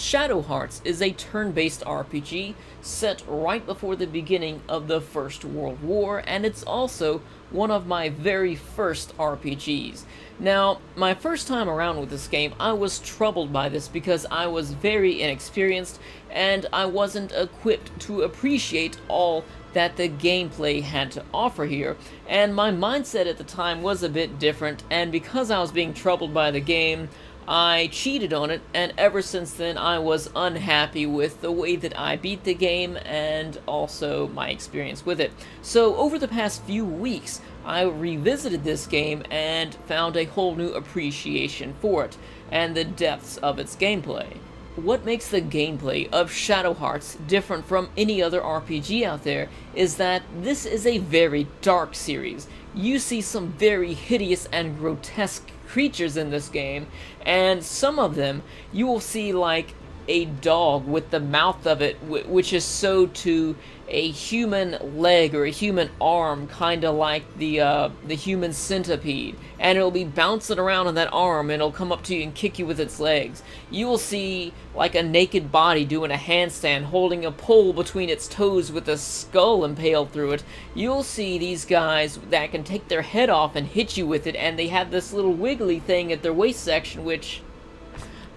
Shadow Hearts is a turn-based RPG set right before the beginning of the First World War, and it's also one of my very first RPGs. Now, my first time around with this game, I was troubled by this because I was very inexperienced and I wasn't equipped to appreciate all that the gameplay had to offer here, and my mindset at the time was a bit different, and because I was being troubled by the game, I cheated on it, and ever since then I was unhappy with the way that I beat the game and also my experience with it. So over the past few weeks, I revisited this game and found a whole new appreciation for it and the depths of its gameplay. What makes the gameplay of Shadow Hearts different from any other RPG out there is that this is a very dark series. You see some very hideous and grotesque creatures in this game, and some of them you will see like a dog with the mouth of it which is sewed to a human leg or a human arm, kind of like the human centipede, and it'll be bouncing around on that arm and it'll come up to you and kick you with its legs. You will see like a naked body doing a handstand holding a pole between its toes with a skull impaled through it. You'll see these guys that can take their head off and hit you with it, and they have this little wiggly thing at their waist section, which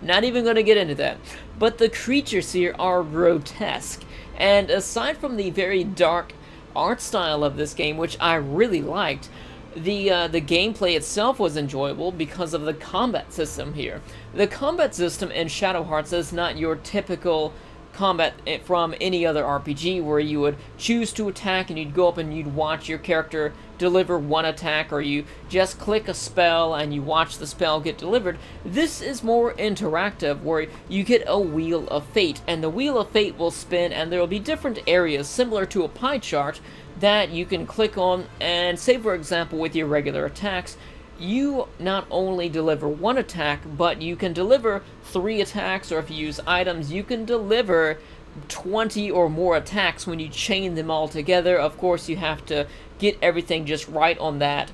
not even going to get into that. But the creatures here are grotesque, and aside from the very dark art style of this game, which I really liked, the gameplay itself was enjoyable because of the combat system here. The combat system in Shadow Hearts is not your typical combat from any other RPG where you would choose to attack and you'd go up and you'd watch your character deliver one attack, or you just click a spell and you watch the spell get delivered. This is more interactive where you get a Wheel of Fate, and the Wheel of Fate will spin and there will be different areas similar to a pie chart that you can click on, and say for example with your regular attacks, you not only deliver one attack, but you can deliver 3 attacks, or if you use items, you can deliver 20 or more attacks when you chain them all together. Of course, you have to get everything just right on that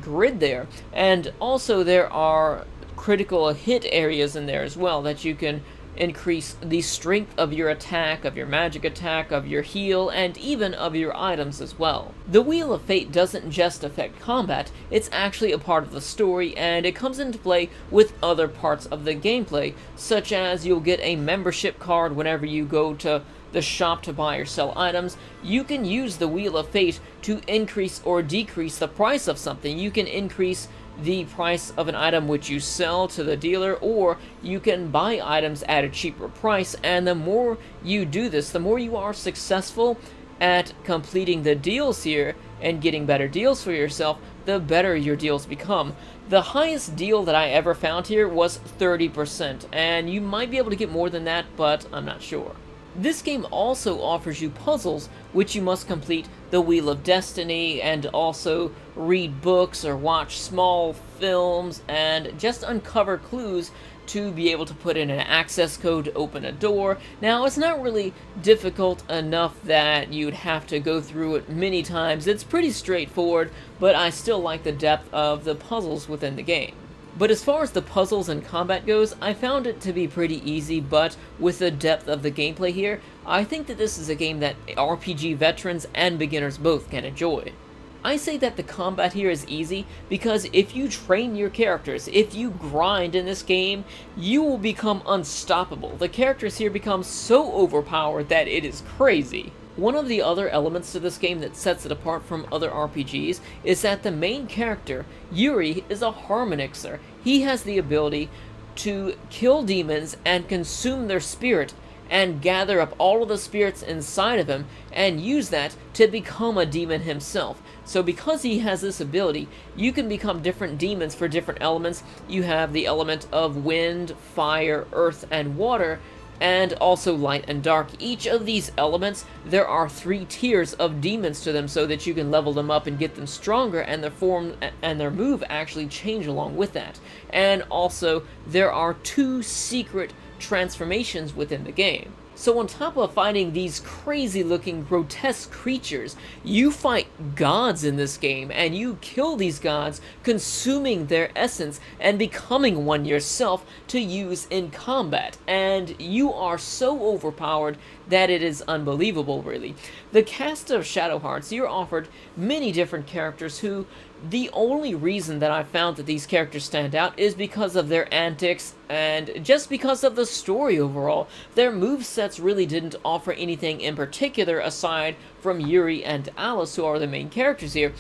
grid there. And also there are critical hit areas in there as well that you can increase the strength of your attack, of your magic attack, of your heal, and even of your items as well. The Wheel of Fate doesn't just affect combat, it's actually a part of the story, and it comes into play with other parts of the gameplay, such as you'll get a membership card whenever you go to the shop to buy or sell items. You can use the Wheel of Fate to increase or decrease the price of something. You can increase the price of an item which you sell to the dealer, or you can buy items at a cheaper price, and the more you do this, the more you are successful at completing the deals here and getting better deals for yourself, the better your deals become. The highest deal that I ever found here was 30%, and you might be able to get more than that, but I'm not sure. This game also offers you puzzles, which you must complete the Wheel of Destiny, and also read books or watch small films and just uncover clues to be able to put in an access code to open a door. Now, it's not really difficult enough that you'd have to go through it many times. It's pretty straightforward, but I still like the depth of the puzzles within the game. But as far as the puzzles and combat goes, I found it to be pretty easy, but with the depth of the gameplay here, I think that this is a game that RPG veterans and beginners both can enjoy. I say that the combat here is easy because if you train your characters, if you grind in this game, you will become unstoppable. The characters here become so overpowered that it is crazy. One of the other elements to this game that sets it apart from other RPGs is that the main character, Yuri, is a harmonixer. He has the ability to kill demons and consume their spirit and gather up all of the spirits inside of him and use that to become a demon himself. So because he has this ability, you can become different demons for different elements. You have the element of wind, fire, earth, and water, and also light and dark. Each of these elements, there are 3 tiers of demons to them so that you can level them up and get them stronger, and their form and their move actually change along with that. And also, there are 2 secret transformations within the game. So on top of fighting these crazy looking grotesque creatures, you fight gods in this game, and you kill these gods, consuming their essence and becoming one yourself to use in combat. And you are so overpowered that it is unbelievable, really. The cast of Shadow Hearts, you're offered many different characters who, the only reason that I found that these characters stand out is because of their antics and just because of the story overall. Their movesets really didn't offer anything in particular aside from Yuri and Alice, who are the main characters here.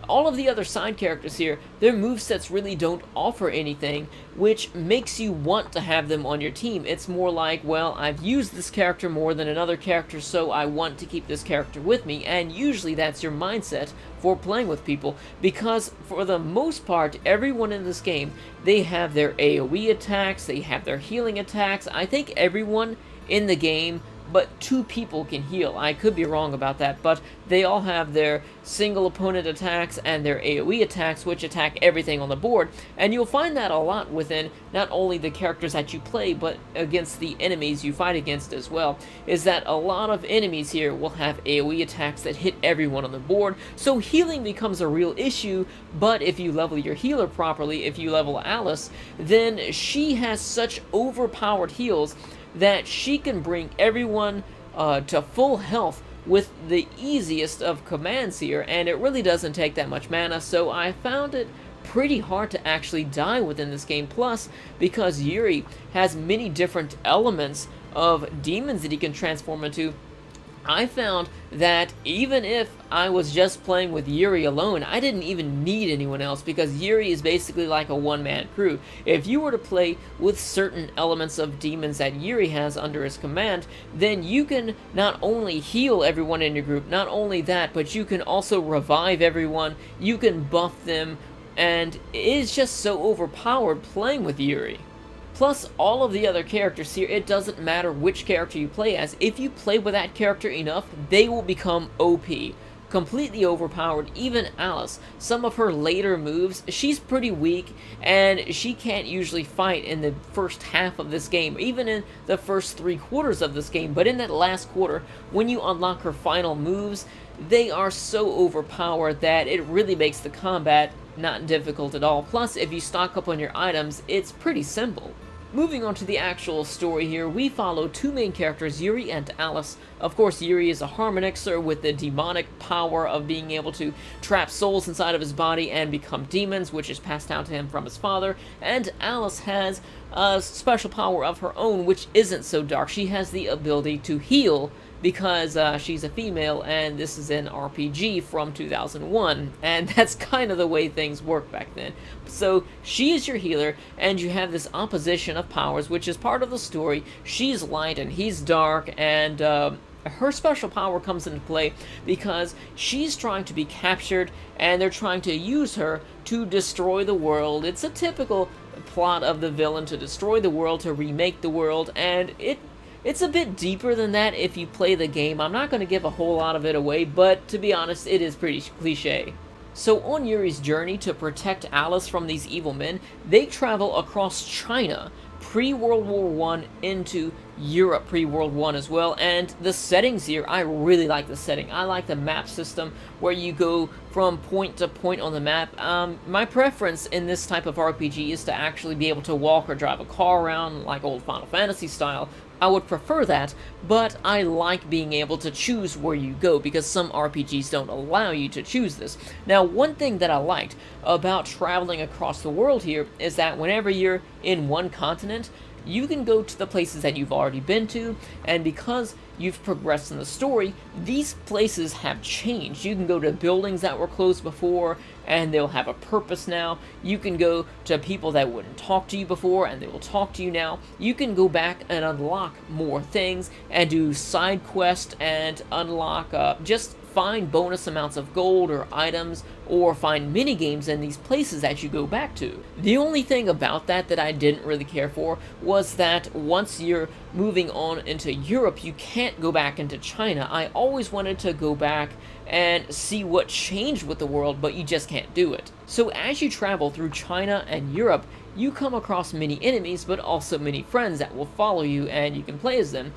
All of the other side characters here, their movesets really don't offer anything, which makes you want to have them on your team. It's more like, well, I've used this character more than another character, so I want to keep this character with me, and usually that's your mindset for playing with people, because for the most part, everyone in this game, they have their AoE attacks, they have their healing attacks. I think everyone in the game but 2 people can heal. I could be wrong about that, but they all have their single opponent attacks and their AoE attacks, which attack everything on the board, and you'll find that a lot within not only the characters that you play, but against the enemies you fight against as well, is that a lot of enemies here will have AoE attacks that hit everyone on the board, so healing becomes a real issue. But if you level your healer properly, if you level Alice, then she has such overpowered heals that she can bring everyone to full health with the easiest of commands here, and it really doesn't take that much mana, so I found it pretty hard to actually die within this game. Plus, because Yuri has many different elements of demons that he can transform into, I found that even if I was just playing with Yuri alone, I didn't even need anyone else, because Yuri is basically like a one-man crew. If you were to play with certain elements of demons that Yuri has under his command, then you can not only heal everyone in your group, not only that, but you can also revive everyone, you can buff them, and it is just so overpowered playing with Yuri. Plus, all of the other characters here, it doesn't matter which character you play as. If you play with that character enough, they will become OP. Completely overpowered. Even Alice, some of her later moves, she's pretty weak, and she can't usually fight in the first half of this game, even in the first 3/4 of this game. But in that last quarter, when you unlock her final moves, they are so overpowered that it really makes the combat not difficult at all. Plus, if you stock up on your items, it's pretty simple. Moving on to the actual story here, we follow 2 main characters, Yuri and Alice. Of course, Yuri is a harmonixer with the demonic power of being able to trap souls inside of his body and become demons, which is passed down to him from his father. And Alice has a special power of her own, which isn't so dark. She has the ability to heal, because she's a female, and this is an RPG from 2001, and that's kind of the way things work back then. So she is your healer, and you have this opposition of powers, which is part of the story. She's light and he's dark, and her special power comes into play because she's trying to be captured, and they're trying to use her to destroy the world. It's a typical plot of the villain to destroy the world, to remake the world, and it's a bit deeper than that if you play the game. I'm not going to give a whole lot of it away, but to be honest, it is pretty cliche. So on Yuri's journey to protect Alice from these evil men, they travel across China, pre-World War I, into Europe pre-World War I as well, and the settings here, I really like the setting. I like the map system where you go from point to point on the map. My preference in this type of RPG is to actually be able to walk or drive a car around like old Final Fantasy style. I would prefer that, but I like being able to choose where you go, because some RPGs don't allow you to choose this. Now, one thing that I liked about traveling across the world here is that whenever you're in one continent, you can go to the places that you've already been to, and because you've progressed in the story, these places have changed. You can go to buildings that were closed before, and they'll have a purpose now. You can go to people that wouldn't talk to you before, and they will talk to you now. You can go back and unlock more things, and do side quests, and unlock, just find bonus amounts of gold or items, or find mini-games in these places that you go back to. The only thing about that that I didn't really care for was that once you're moving on into Europe, you can't go back into China. I always wanted to go back and see what changed with the world, but you just can't do it. So as you travel through China and Europe, you come across many enemies, but also many friends that will follow you, and you can play as them.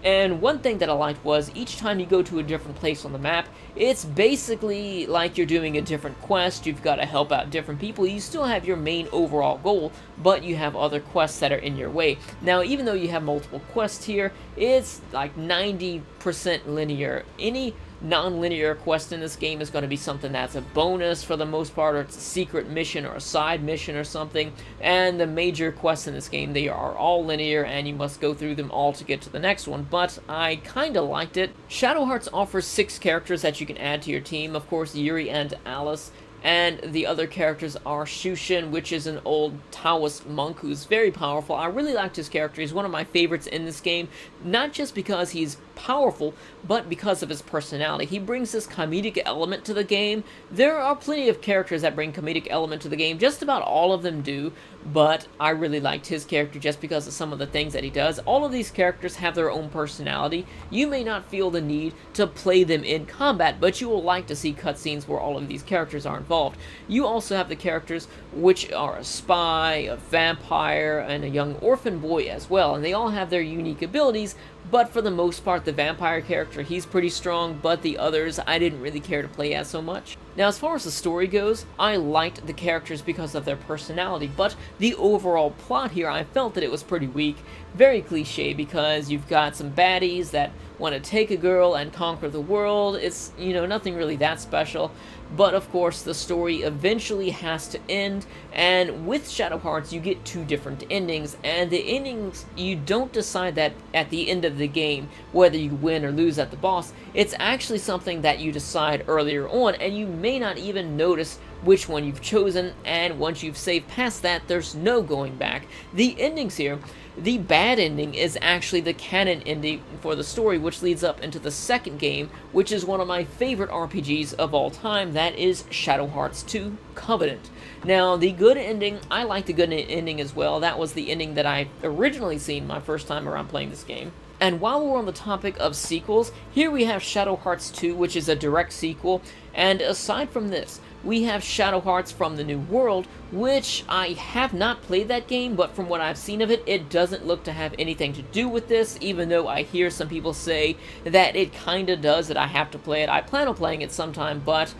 And one thing that I liked was each time you go to a different place on the map, it's basically like you're doing a different quest. You've got to help out different people. You still have your main overall goal, but you have other quests that are in your way. Now, even though you have multiple quests here, it's like 90% linear. Any non-linear quest in this game is going to be something that's a bonus for the most part, or it's a secret mission or a side mission or something. And the major quests in this game, they are all linear and you must go through them all to get to the next one, but I kind of liked it. Shadow Hearts offers 6 characters that you can add to your team. Of course, Yuri and Alice. And the other characters are Zhuzhen, which is an old Taoist monk who's very powerful. I really liked his character. He's one of my favorites in this game, not just because he's powerful, but because of his personality. He brings this comedic element to the game. There are plenty of characters that bring comedic element to the game. Just about all of them do, but I really liked his character just because of some of the things that he does. All of these characters have their own personality. You may not feel the need to play them in combat, but you will like to see cutscenes where all of these characters are involved. You also have the characters which are a spy, a vampire, and a young orphan boy as well, and they all have their unique abilities, but for the most part, the vampire character, he's pretty strong, but the others, I didn't really care to play as so much. Now, as far as the story goes, I liked the characters because of their personality, but the overall plot here, I felt that it was pretty weak. Very cliche, because you've got some baddies that want to take a girl and conquer the world. It's, you know, nothing really that special. But of course, the story eventually has to end, and with Shadow Hearts, you get 2 different endings, and the endings, you don't decide that at the end of the game, whether you win or lose at the boss. It's actually something that you decide earlier on, and you may not even notice which one you've chosen, and once you've saved past that, there's no going back. The endings here, the bad ending is actually the canon ending for the story, which leads up into the second game, which is one of my favorite RPGs of all time. That is Shadow Hearts 2 Covenant. Now, the good ending, I like the good ending as well. That was the ending that I originally seen my first time around playing this game. And while we're on the topic of sequels, here we have Shadow Hearts 2, which is a direct sequel, and aside from this, we have Shadow Hearts from the New World, which I have not played that game, but from what I've seen of it, it doesn't look to have anything to do with this, even though I hear some people say that it kinda does, that I have to play it. I plan on playing it sometime, but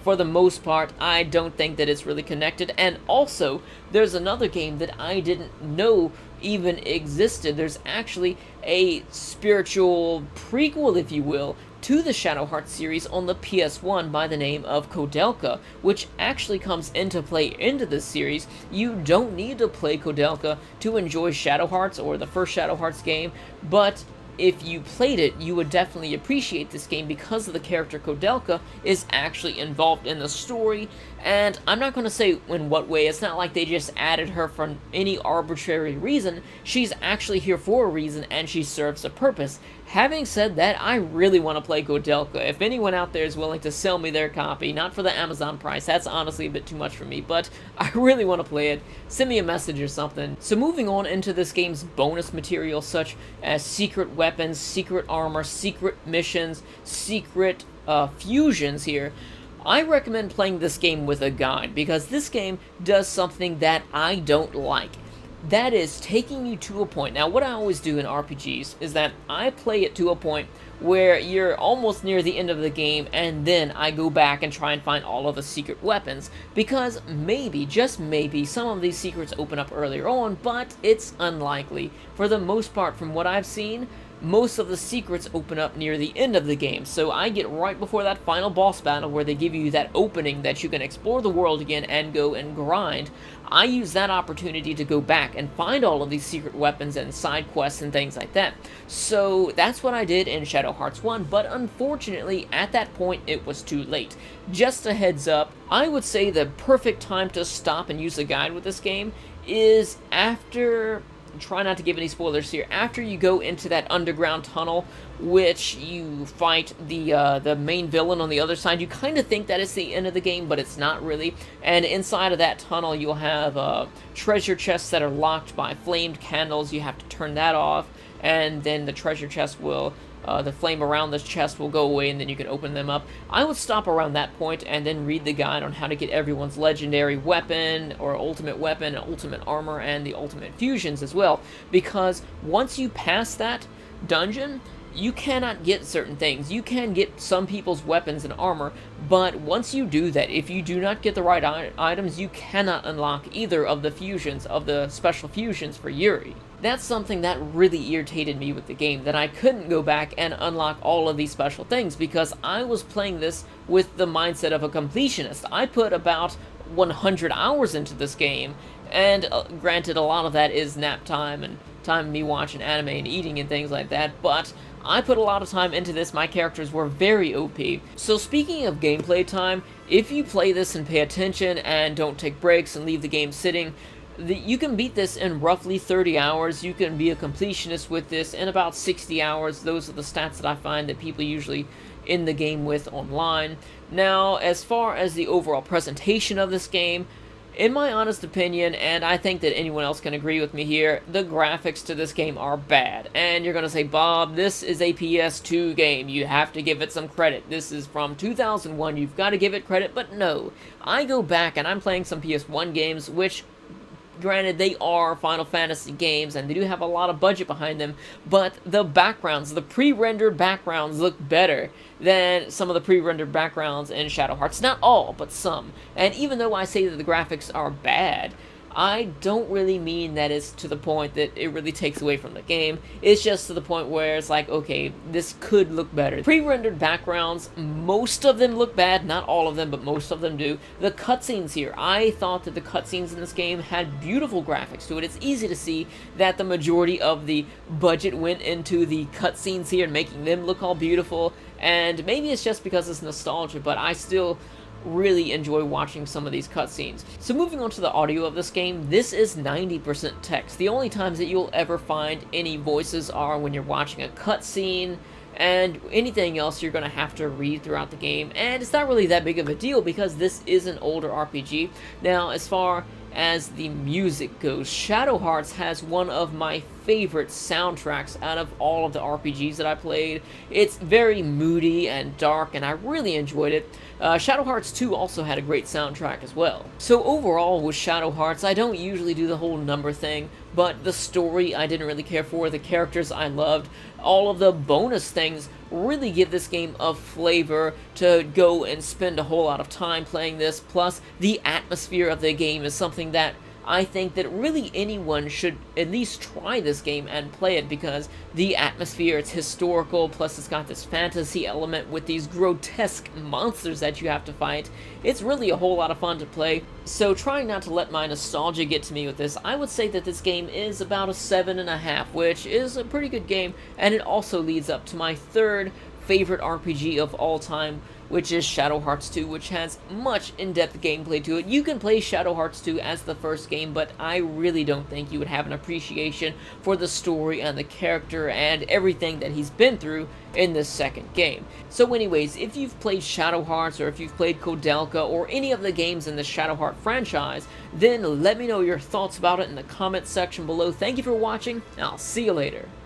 for the most part, I don't think that it's really connected. And also, there's another game that I didn't know even existed. There's actually a spiritual prequel, if you will, to the Shadow Hearts series on the PS1 by the name of Kodelka, which actually comes into play into this series. You don't need to play Kodelka to enjoy Shadow Hearts or the first Shadow Hearts game, but if you played it, you would definitely appreciate this game because of the character Kodelka is actually involved in the story, and I'm not going to say in what way. It's not like they just added her for any arbitrary reason. She's actually here for a reason, and she serves a purpose. Having said that, I really want to play Grotesque. If anyone out there is willing to sell me their copy, not for the Amazon price, that's honestly a bit too much for me, but I really want to play it. Send me a message or something. So moving on into this game's bonus material, such as secret weapons, secret armor, secret missions, secret fusions here, I recommend playing this game with a guide, because this game does something that I don't like. That is taking you to a point. Now, what I always do in RPGs is that I play it to a point where you're almost near the end of the game, and then I go back and try and find all of the secret weapons, because maybe, just maybe, some of these secrets open up earlier on, but it's unlikely. For the most part, from what I've seen, most of the secrets open up near the end of the game, so I get right before that final boss battle where they give you that opening that you can explore the world again and go and grind. I use that opportunity to go back and find all of these secret weapons and side quests and things like that. So that's what I did in Shadow Hearts 1, but unfortunately at that point it was too late. Just a heads up, I would say the perfect time to stop and use a guide with this game is after, try not to give any spoilers here, after you go into that underground tunnel, which you fight the main villain on the other side. You kind of think that it's the end of the game, but it's not really. And inside of that tunnel, you'll have treasure chests that are locked by flamed candles. You have to turn that off, and then the treasure chest will, the flame around the chest will go away, and then you can open them up. I would stop around that point and then read the guide on how to get everyone's legendary weapon, or ultimate weapon, ultimate armor, and the ultimate fusions as well. Because once you pass that, dungeon, you cannot get certain things. You can get some people's weapons and armor, but once you do that, if you do not get the right items, you cannot unlock either of the fusions, of the special fusions for Yuri. That's something that really irritated me with the game, that I couldn't go back and unlock all of these special things, because I was playing this with the mindset of a completionist. I put about 100 hours into this game, and granted, a lot of that is nap time and time me watching anime and eating and things like that, but I put a lot of time into this. My characters were very OP. So speaking of gameplay time, if you play this and pay attention and don't take breaks and leave the game sitting, you can beat this in roughly 30 hours. You can be a completionist with this in about 60 hours. Those are the stats that I find that people usually in the game with online. Now, as far as the overall presentation of this game, in my honest opinion, and I think that anyone else can agree with me here, the graphics to this game are bad. And you're going to say, Bob, this is a PS2 game. You have to give it some credit. This is from 2001. You've got to give it credit. But no, I go back and I'm playing some PS1 games, which, granted, they are Final Fantasy games, and they do have a lot of budget behind them, but the backgrounds, the pre-rendered backgrounds, look better than some of the pre-rendered backgrounds in Shadow Hearts. Not all, but some. And even though I say that the graphics are bad, I don't really mean that it's to the point that it really takes away from the game. It's just to the point where it's like, okay, this could look better. Pre-rendered backgrounds, most of them look bad, not all of them, but most of them do. The cutscenes here, I thought that the cutscenes in this game had beautiful graphics to it. It's easy to see that the majority of the budget went into the cutscenes here and making them look all beautiful, and maybe it's just because it's nostalgia, but I still really enjoy watching some of these cutscenes. So moving on to the audio of this game, this is 90% text. The only times that you'll ever find any voices are when you're watching a cutscene, and anything else you're going to have to read throughout the game, and it's not really that big of a deal because this is an older RPG. Now, as far as the music goes, Shadow Hearts has one of my favorite soundtracks out of all of the RPGs that I played. It's very moody and dark, and I really enjoyed it. Shadow Hearts 2 also had a great soundtrack as well. So overall, with Shadow Hearts, I don't usually do the whole number thing, but the story I didn't really care for, the characters I loved, all of the bonus things really give this game a flavor to go and spend a whole lot of time playing this, plus the atmosphere of the game is something that I think that really anyone should at least try this game and play it, because the atmosphere, it's historical, plus it's got this fantasy element with these grotesque monsters that you have to fight. It's really a whole lot of fun to play. So trying not to let my nostalgia get to me with this, I would say that this game is about a 7.5, which is a pretty good game, and it also leads up to my third favorite RPG of all time, which is Shadow Hearts 2, which has much in-depth gameplay to it. You can play Shadow Hearts 2 as the first game, but I really don't think you would have an appreciation for the story and the character and everything that he's been through in this second game. So anyways, if you've played Shadow Hearts, or if you've played Kodelka, or any of the games in the Shadow Heart franchise, then let me know your thoughts about it in the comments section below. Thank you for watching, and I'll see you later.